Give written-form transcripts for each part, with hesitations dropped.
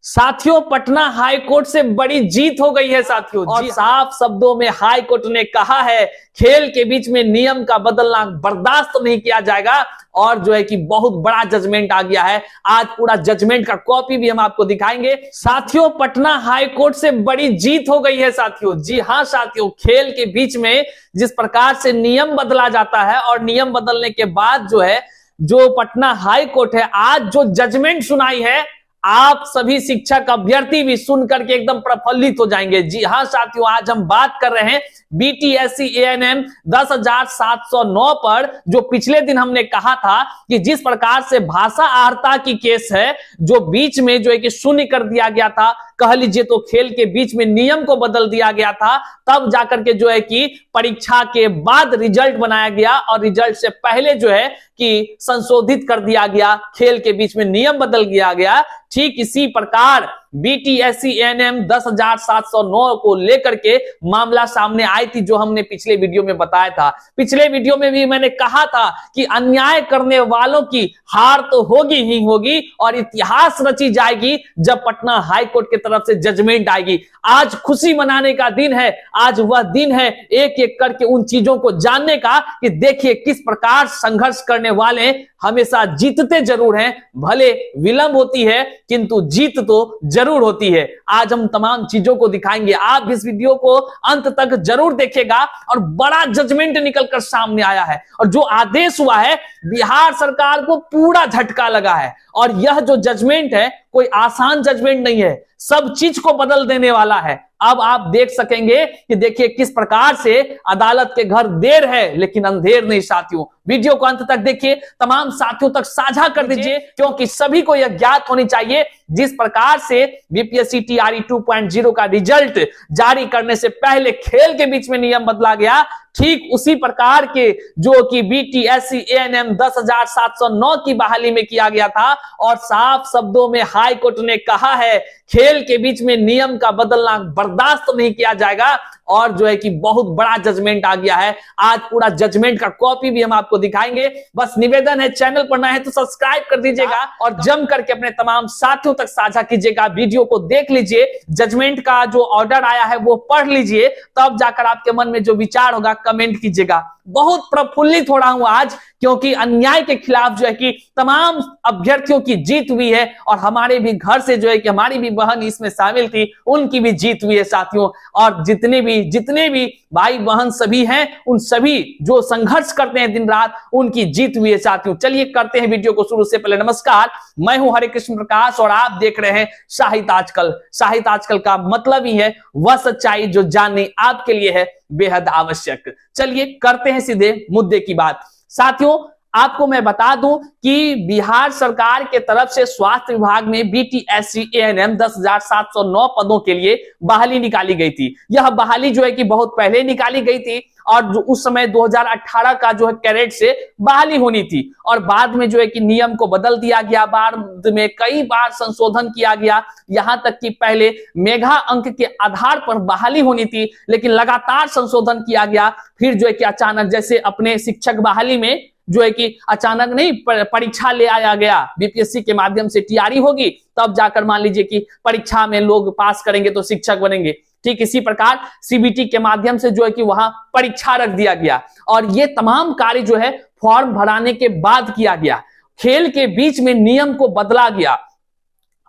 साथियों, Patna high court से बड़ी जीत हो गई है साथियों। और साफ शब्दों में हाई कोर्ट ने कहा है खेल के बीच में नियम का बदलना बर्दाश्त नहीं किया जाएगा। और जो है कि बहुत बड़ा जजमेंट आ गया है। आज पूरा जजमेंट का कॉपी भी हम आपको दिखाएंगे। साथियों, पटना हाई कोर्ट से बड़ी जीत हो गई है साथियों। जी हां साथियों, खेल के बीच में जिस प्रकार से नियम बदला जाता है और नियम बदलने के बाद जो पटना हाई कोर्ट है आज जो जजमेंट सुनाई है, आप सभी शिक्षक अभ्यर्थी भी सुन करके एकदम प्रफुल्लित हो जाएंगे। जी हां साथियों, आज हम बात कर रहे हैं बीटीएससी एएनएम 10,709 पर। जो पिछले दिन हमने कहा था कि जिस प्रकार से भाषा अर्हता की केस है जो बीच में जो है कि शून्य कर दिया गया था, कह लीजिए तो खेल के बीच में नियम को बदल दिया गया था, तब जाकर के जो है कि परीक्षा के बाद रिजल्ट बनाया गया और रिजल्ट से पहले जो है कि संशोधित कर दिया गया, खेल के बीच में नियम बदल दिया गया। ठीक इसी प्रकार बीटीएससी एएनएम 10,709 को लेकर के मामला सामने आई थी, जो हमने पिछले वीडियो में बताया था। पिछले वीडियो में भी मैंने कहा था कि अन्याय करने वालों की हार तो होगी ही होगी और इतिहास रची जाएगी जब पटना हाई कोर्ट की तरफ से जजमेंट आएगी। आज खुशी मनाने का दिन है। आज वह दिन है एक एक करके उन चीजों को जानने का कि देखिए किस प्रकार संघर्ष करने वाले हमेशा जीतते जरूर हैं। भले विलंब होती है किंतु जीत तो जरूर होती है। आज हम तमाम चीजों को दिखाएंगे। आप इस वीडियो को अंत तक जरूर देखिएगा। और बड़ा जजमेंट निकलकर सामने आया है और जो आदेश हुआ है बिहार सरकार को पूरा झटका लगा है। और यह जो जजमेंट है कोई आसान जजमेंट नहीं है, सब चीज को बदल देने वाला है। अब आप देख सकेंगे कि देखिए किस प्रकार से अदालत के घर देर है लेकिन अंधेर नहीं साथियों। वीडियो को अंत तक देखिए, तमाम साथियों तक साझा कर दीजिए क्योंकि सभी को यह ज्ञात होनी चाहिए जिस प्रकार से बीपीएससी टीआरई 2.0 का रिजल्ट जारी करने से पहले खेल के बीच में नियम बदला गया, ठीक उसी प्रकार के जो कि बीटीएससी एएनएम 10,709 की बहाली में किया गया था। और साफ शब्दों में हाई कोर्ट ने कहा है खेल के बीच में नियम का बदलना बर्दाश्त नहीं किया जाएगा। और जो है कि बहुत बड़ा जजमेंट आ गया है। आज पूरा जजमेंट का कॉपी भी हम आपको दिखाएंगे। बस निवेदन है, चैनल पर नए हैं तो सब्सक्राइब कर दीजिएगा और जम करके अपने तमाम साथियों तक साझा कीजिएगा। वीडियो को देख लीजिए, जजमेंट का जो ऑर्डर आया है वो पढ़ लीजिए, तब जाकर आपके मन में जो विचार होगा कमेंट कीजिएगा। बहुत प्रफुल्लित हो रहा हूं आज क्योंकि अन्याय के खिलाफ जो है कि तमाम अभ्यर्थियों की जीत हुई है और हमारे भी घर से जो है कि हमारी भी बहन इसमें शामिल थी, उनकी भी जीत हुई है साथियों। और जितने भी भाई बहन सभी हैं, उन सभी जो संघर्ष करते हैं दिन रात, उनकी जीत हुई है साथियों। चलिए करते हैं वीडियो को शुरू। से पहले नमस्कार, मैं हूं हरे कृष्ण प्रकाश और आप देख रहे हैं साहित्य आजकल। साहित्य आजकल का मतलब ही है वह सच्चाई जो जाननी आपके लिए है बेहद आवश्यक। चलिए करते हैं सीधे मुद्दे की बात। साथियों, आपको मैं बता दूं कि बिहार सरकार के तरफ से स्वास्थ्य विभाग में बीटीएससी एएनएम 10,709 पदों के लिए बहाली निकाली गई थी। यह बहाली जो है कि बहुत पहले निकाली गई थी और उस समय 2018 का जो है कैडेट से बहाली होनी थी और बाद में जो है कि नियम को बदल दिया गया। बाद में कई बार संशोधन किया गया, यहां तक कि पहले मेगा अंक के आधार पर बहाली होनी थी लेकिन लगातार संशोधन किया गया। फिर जो है कि अचानक जैसे अपने शिक्षक बहाली में जो है कि अचानक नहीं परीक्षा ले आया गया, बीपीएससी के माध्यम से टीआरई होगी तब जाकर मान लीजिए कि परीक्षा में लोग पास करेंगे तो शिक्षक बनेंगे। ठीक इसी प्रकार सीबीटी के माध्यम से जो है कि वहां परीक्षा रख दिया गया और ये तमाम कार्य जो है फॉर्म भराने के बाद किया गया। खेल के बीच में नियम को बदला गया।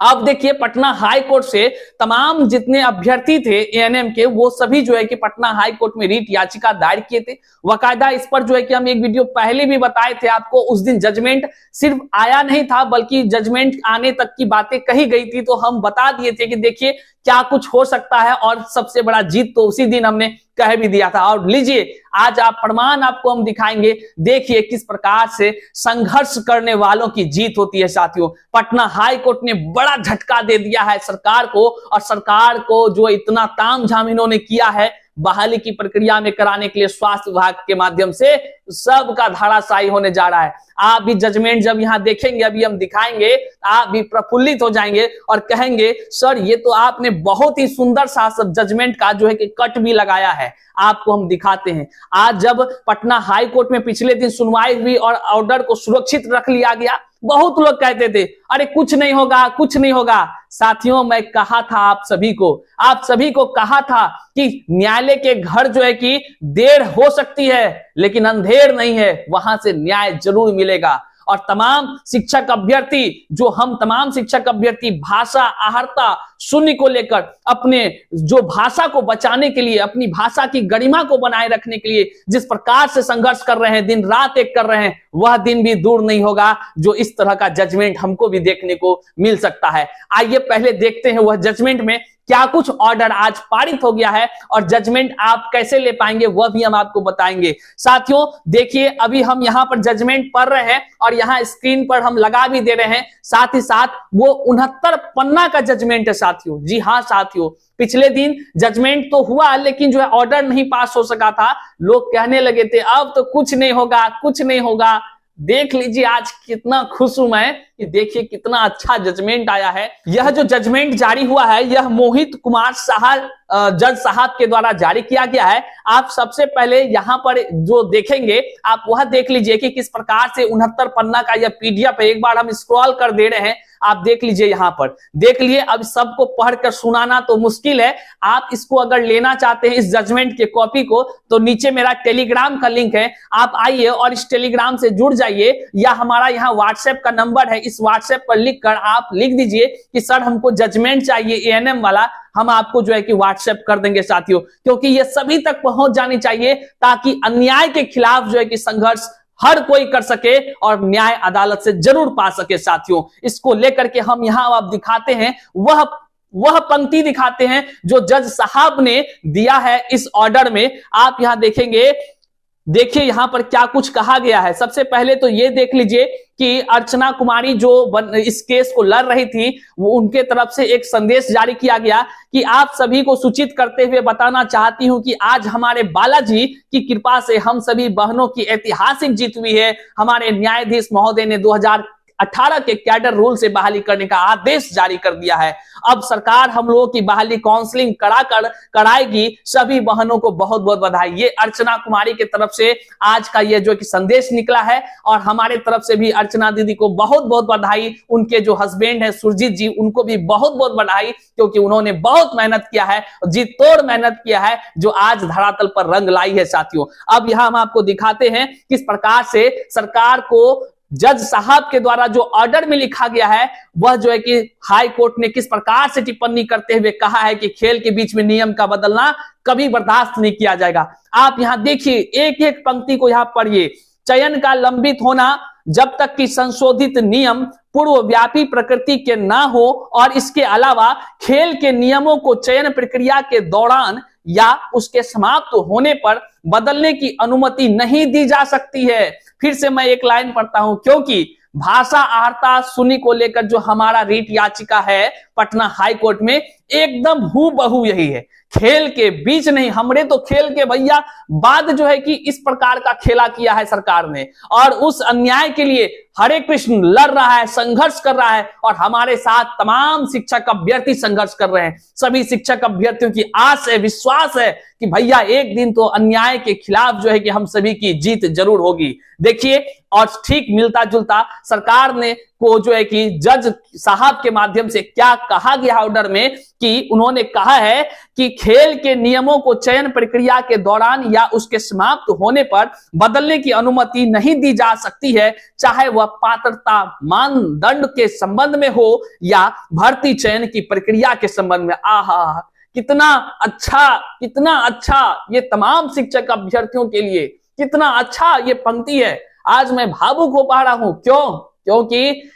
अब देखिए पटना हाई कोर्ट से तमाम जितने अभ्यर्थी थे एएनएम के, वो सभी जो है कि पटना हाई कोर्ट में रीट याचिका दायर किए थे। वकायदा इस पर जो है कि हम एक वीडियो पहले भी बताए थे आपको। उस दिन जजमेंट सिर्फ आया नहीं था बल्कि जजमेंट आने तक की बातें कही गई थी, तो हम बता दिए थे कि देखिए क्या कुछ हो सकता है और सबसे बड़ा जीत तो उसी दिन हमने कह भी दिया था। और लीजिए आज आप प्रमाण आपको हम दिखाएंगे। देखिए किस प्रकार से संघर्ष करने वालों की जीत होती है साथियों। पटना हाई कोर्ट ने बड़ा झटका दे दिया है सरकार को और सरकार को जो इतना तामझाम इन्होंने किया है बहाली की प्रक्रिया में कराने के लिए स्वास्थ्य विभाग के माध्यम से, सबका धाराशाही होने जा रहा है। आप भी जजमेंट जब यहां देखेंगे, अभी हम दिखाएंगे, आप भी प्रफुल्लित हो जाएंगे और कहेंगे सर ये तो आपने बहुत ही सुंदर सा सब जजमेंट का जो है कि कट भी लगाया है। आपको हम दिखाते हैं। आज जब पटना हाई कोर्ट में पिछले दिन सुनवाई हुई और ऑर्डर को सुरक्षित रख लिया गया, बहुत लोग कहते थे अरे कुछ नहीं होगा, कुछ नहीं होगा। साथियों, मैं कहा था आप सभी को कहा था कि न्यायालय के घर जो है कि देर हो सकती है लेकिन अंधेर नहीं है, वहां से न्याय जरूर मिलेगा। और तमाम शिक्षक अभ्यर्थी भाषा आहर्ता शून्य को लेकर अपने जो भाषा को बचाने के लिए, अपनी भाषा की गरिमा को बनाए रखने के लिए जिस प्रकार से संघर्ष कर रहे हैं, दिन रात एक कर रहे हैं, वह दिन भी दूर नहीं होगा जो इस तरह का जजमेंट हमको भी देखने को मिल सकता है। आइए पहले देखते हैं वह जजमेंट में क्या कुछ ऑर्डर आज पारित हो गया है और जजमेंट आप कैसे ले पाएंगे वह भी हम आपको बताएंगे। साथियों देखिए, अभी हम यहाँ पर जजमेंट पढ़ रहे हैं और यहाँ स्क्रीन पर हम लगा भी दे रहे हैं, साथ ही साथ वो 69 पन्ना का जजमेंट है साथियों। जी हाँ साथियों, पिछले दिन जजमेंट तो हुआ लेकिन जो है ऑर्डर नहीं पास हो सका था। लोग कहने लगे थे अब तो कुछ नहीं होगा, कुछ नहीं होगा। देख लीजिए आज कितना खुश हूं मैं कि देखिए कितना अच्छा जजमेंट आया है। यह जो जजमेंट जारी हुआ है यह मोहित कुमार जज साहब के द्वारा जारी किया गया है। आप सबसे पहले यहाँ पर जो देखेंगे आप वह देख लीजिए कि किस प्रकार से 69 पन्ना का यह पीडीएफ है। एक बार हम स्क्रॉल कर दे रहे हैं, आप देख लीजिए, यहाँ पर देख लिए। अब सबको पढ़कर सुनाना तो मुश्किल है, आप इसको अगर लेना चाहते हैं इस जजमेंट के कॉपी को तो नीचे मेरा टेलीग्राम का लिंक है, आप आइए और इस टेलीग्राम से जुड़ जाइए, या हमारा यहाँ व्हाट्सएप का नंबर है, इस व्हाट्सएप पर लिखकर आप लिख दीजिए कि सर हमको जजमेंट चाहिए एएनएम वाला, हम आपको जो है कि व्हाट्सएप कर देंगे साथियों, क्योंकि ये सभी तक पहुंच जानी चाहिए ताकि अन्याय के खिलाफ जो है कि संघर्ष हर कोई कर सके और न्याय अदालत से जरूर पा सके। साथियों इसको लेकर के हम यहां आप दिखाते हैं, वह पंक्ति दिखाते हैं जो जज साहब ने दिया है इस ऑर्डर में। आप यहां देखेंगे, देखिए यहां पर क्या कुछ कहा गया है। सबसे पहले तो ये देख लीजिए कि अर्चना कुमारी जो इस केस को लड़ रही थी, वो उनके तरफ से एक संदेश जारी किया गया कि आप सभी को सूचित करते हुए बताना चाहती हूं कि आज हमारे बालाजी की कृपा से हम सभी बहनों की ऐतिहासिक जीत हुई है। हमारे न्यायाधीश महोदय ने 2018 के कैडर रूल से बहाली करने का आदेश जारी कर दिया है। अब सरकार हम लोगों की बहाली काउंसलिंग कराएगी। सभी बहनों को बहुत बहुत बधाई। ये अर्चना कुमारी की तरफ से आज का ये जो कि संदेश निकला है और हमारे तरफ से भी अर्चना दीदी को बहुत बहुत बधाई। उनके जो हस्बैंड है सुरजीत जी, उनको भी बहुत बहुत बधाई, क्योंकि उन्होंने बहुत मेहनत किया है, जी तोड़ मेहनत किया है, जो आज धरातल पर रंग लाई है साथियों। अब यहां हम आपको दिखाते हैं किस प्रकार से सरकार को जज साहब के द्वारा जो ऑर्डर में लिखा गया है वह जो है कि हाई कोर्ट ने किस प्रकार से टिप्पणी करते हुए कहा है कि खेल के बीच में नियम का बदलना कभी बर्दाश्त नहीं किया जाएगा। आप यहां देखिए, एक एक पंक्ति को यहां पढ़िए। चयन का लंबित होना जब तक कि संशोधित नियम पूर्वव्यापी प्रकृति के ना हो और इसके अलावा खेल के नियमों को चयन प्रक्रिया के दौरान या उसके समाप्त होने पर बदलने की अनुमति नहीं दी जा सकती है। फिर से मैं एक लाइन पढ़ता हूं, क्योंकि भाषा आहर्ता शून्य को लेकर जो हमारा रीट याचिका है पटना हाई कोर्ट में, एकदम हूबहू यही है। खेल के बीच नहीं, हमरे तो खेल के भैया बाद जो है कि इस प्रकार का खेला किया है सरकार ने, और उस अन्याय के लिए हरे कृष्ण लड़ रहा है, संघर्ष कर रहा है, और हमारे साथ तमाम शिक्षक अभ्यर्थी संघर्ष कर रहे हैं। सभी शिक्षक अभ्यर्थियों की आस है, विश्वास है कि भैया एक दिन तो अन्याय के खिलाफ जो है कि हम सभी की जीत जरूर होगी। देखिए, और ठीक मिलता जुलता सरकार ने को जो है कि जज साहब के माध्यम से क्या कहा गया ऑर्डर में, कि उन्होंने कहा है कि खेल के नियमों को चयन प्रक्रिया के दौरान या उसके समाप्त होने पर बदलने की अनुमति नहीं दी जा सकती है, चाहे वह पात्रता मानदंड के संबंध में हो या भर्ती चयन की प्रक्रिया के संबंध में। आहा, कितना अच्छा ये तमाम शिक्षक अभ्यर्थियों के लिए कितना अच्छा ये पंक्ति है। आज मैं भावुक हो पा रहा हूं। क्यों? क्योंकि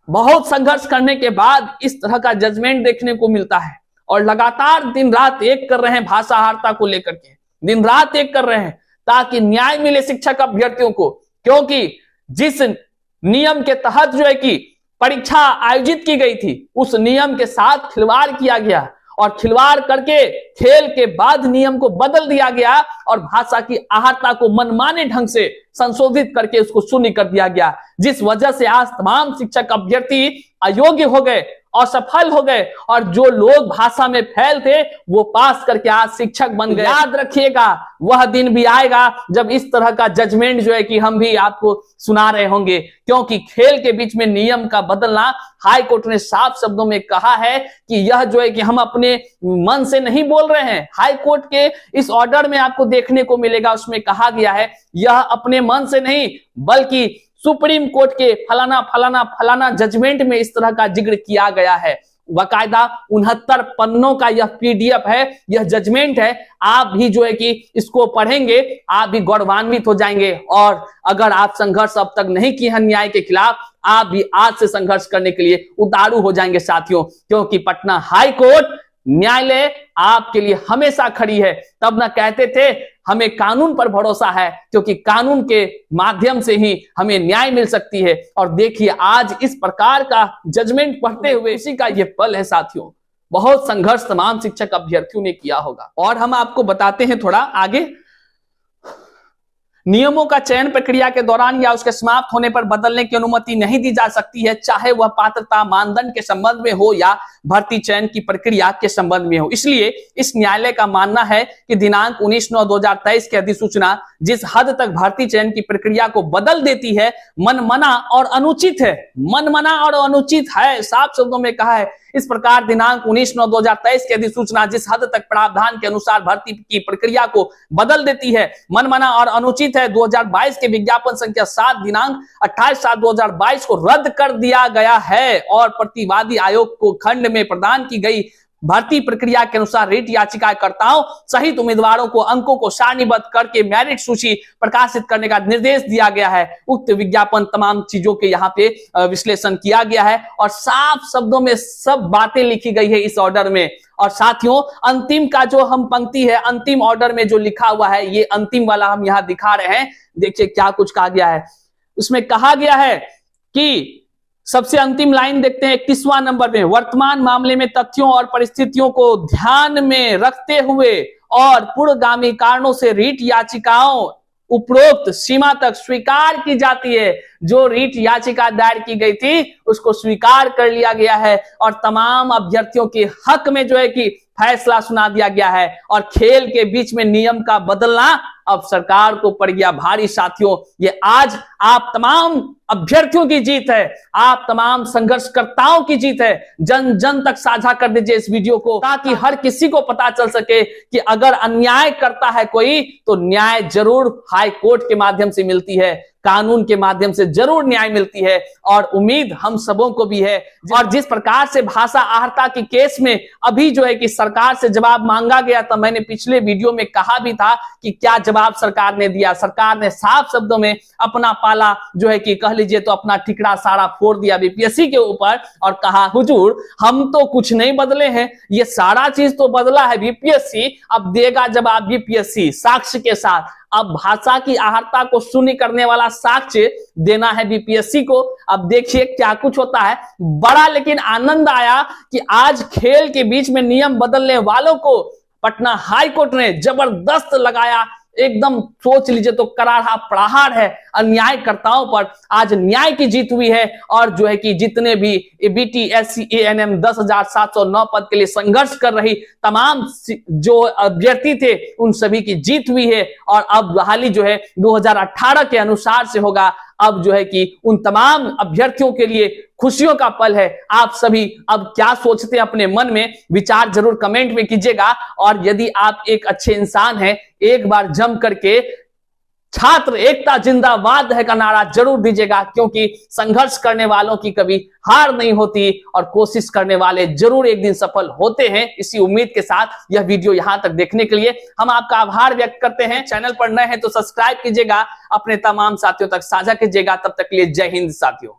बहुत संघर्ष करने के बाद इस तरह का जजमेंट देखने को मिलता है, और लगातार दिन रात एक कर रहे हैं भाषा आहर्ता को लेकर के, दिन रात एक कर रहे हैं ताकि न्याय मिले शिक्षक अभ्यर्थियों को। क्योंकि जिस नियम के तहत जो है कि परीक्षा आयोजित की गई थी उस नियम के साथ खिलवाड़ किया गया, और खिलवाड़ करके खेल के बाद नियम को बदल दिया गया और भाषा की आहर्ता को मनमाने ढंग से संशोधित करके उसको शून्य कर दिया गया, जिस वजह से आज तमाम शिक्षक अभ्यर्थी अयोग्य हो गए असफल हो गए और जो लोग भाषा में फेल थे वो पास करके आज शिक्षक बन गए। याद रखिएगा वह दिन भी आएगा जब इस तरह का जजमेंट जो है कि हम भी आपको सुना रहे होंगे, क्योंकि खेल के बीच में नियम का बदलना, हाई कोर्ट ने साफ शब्दों में कहा है कि यह जो है कि हम अपने मन से नहीं बोल रहे हैं। हाई कोर्ट के इस ऑर्डर में आपको देखने को मिलेगा, उसमें कहा गया है यह अपने मन से नहीं बल्कि सुप्रीम कोर्ट के फलाना फलाना फलाना जजमेंट में इस तरह का जिक्र किया गया है। बाकायदा 69 पन्नों का यह पीडीएफ है, यह जजमेंट है। आप भी जो है कि इसको पढ़ेंगे, आप भी गौरवान्वित हो जाएंगे। और अगर आप संघर्ष अब तक नहीं किए हैं न्याय के खिलाफ, आप भी आज से संघर्ष करने के लिए उतारू हो जाएंगे साथियों, क्योंकि पटना हाई कोर्ट न्यायालय आपके लिए हमेशा खड़ी है। तब ना कहते थे हमें कानून पर भरोसा है, क्योंकि कानून के माध्यम से ही हमें न्याय मिल सकती है। और देखिए आज इस प्रकार का जजमेंट पढ़ते हुए इसी का यह पल है साथियों। बहुत संघर्ष तमाम शिक्षक अभ्यर्थियों ने किया होगा। और हम आपको बताते हैं थोड़ा आगे, नियमों का चयन प्रक्रिया के दौरान या उसके समाप्त होने पर बदलने की अनुमति नहीं दी जा सकती है, चाहे वह पात्रता मानदंड के संबंध में हो या भर्ती चयन की प्रक्रिया के संबंध में हो। इसलिए इस न्यायालय का मानना है कि दिनांक 19/9/2023 की अधिसूचना जिस हद तक भर्ती चयन की प्रक्रिया को बदल देती है, मनमाना और अनुचित है। मनमाना और अनुचित है, साफ शब्दों में कहा है। इस प्रकार दिनांक 19/9/2023 की अधिसूचना जिस हद तक प्रावधान के अनुसार भर्ती की प्रक्रिया को बदल देती है, मनमाना और अनुचित है। 2022 के विज्ञापन संख्या 7 दिनांक 28/7/2022 को रद्द कर दिया गया है और प्रतिवादी आयोग को खंड में प्रदान की गई भर्ती प्रक्रिया के अनुसार रिट याचिकाकर्ताओं सहित उम्मीदवारों को अंकों को सारणीबद्ध करके मेरिट सूची प्रकाशित करने का निर्देश दिया गया है। उक्त विज्ञापन तमाम चीजों के यहाँ पे विश्लेषण किया गया है और साफ शब्दों में सब बातें लिखी गई है इस ऑर्डर में। और साथियों अंतिम का जो हम पंक्ति है, अंतिम ऑर्डर में जो लिखा हुआ है, ये अंतिम वाला हम यहाँ दिखा रहे हैं। देखिए क्या कुछ कहा गया है। उसमें कहा गया है कि सबसे अंतिम लाइन देखते हैं 31वां नंबर में, वर्तमान मामले में तथ्यों और परिस्थितियों को ध्यान में रखते हुए और पूर्वगामी कारणों से रीट याचिकाओं उपरोक्त सीमा तक स्वीकार की जाती है। जो रीट याचिका दायर की गई थी उसको स्वीकार कर लिया गया है और तमाम अभ्यर्थियों के हक में जो है कि फैसला सुना दिया गया है। और खेल के बीच में नियम का बदलना अब सरकार को पड़ गया भारी साथियों। ये आज आप तमाम अभ्यर्थियों की जीत है, आप तमाम संघर्षकर्ताओं की जीत है। जन जन तक साझा कर दीजिए इस वीडियो को, ताकि हर किसी को पता चल सके कि अगर अन्याय करता है कोई तो न्याय जरूर हाई कोर्ट के माध्यम से मिलती है, कानून के माध्यम से जरूर न्याय मिलती है। और उम्मीद हम सबों को भी है। और जिस प्रकार से भाषा आहर्ता के केस में अभी जो है कि सरकार से जवाब मांगा गया था, मैंने पिछले वीडियो में कहा भी था कि क्या जवाब सरकार ने दिया। सरकार ने साफ शब्दों में अपना पाला जो है कि कह लीजिए तो अपना ठिकरा सारा फोड़ दिया बीपीएससी के ऊपर और कहा हुजूर हम तो कुछ नहीं बदले हैं, ये सारा चीज तो बदला है बीपीएससी, अब देगा जवाब बीपीएससी साक्ष्य के साथ। अब भाषा की आहर्ता को शून्य करने वाला साक्ष्य देना है बीपीएससी को। अब देखिए क्या कुछ होता है। बड़ा लेकिन आनंद आया कि आज खेल के बीच में नियम बदलने वालों को पटना हाई कोर्ट ने जबरदस्त लगाया। एकदम सोच लीजिए तो करारा प्रहार है अन्यायकर्ताओं पर। आज न्याय की जीत हुई है और जो है कि जितने भी बीटी एससी एएनएम 10,709 पद के लिए संघर्ष कर रही तमाम जो अभ्यर्थी थे उन सभी की जीत हुई है। और अब बहाली जो है 2018 के अनुसार से होगा। अब जो है कि उन तमाम अभ्यर्थियों के लिए खुशियों का पल है। आप सभी अब क्या सोचते हैं अपने मन में विचार जरूर कमेंट में कीजिएगा। और यदि आप एक अच्छे इंसान हैं, एक बार जम करके छात्र एकता जिंदाबाद है का नारा जरूर दीजिएगा, क्योंकि संघर्ष करने वालों की कभी हार नहीं होती और कोशिश करने वाले जरूर एक दिन सफल होते हैं। इसी उम्मीद के साथ यह वीडियो यहां तक देखने के लिए हम आपका आभार व्यक्त करते हैं। चैनल पर नए हैं तो सब्सक्राइब कीजिएगा, अपने तमाम साथियों तक साझा कीजिएगा। तब तक के लिए जय हिंद साथियों।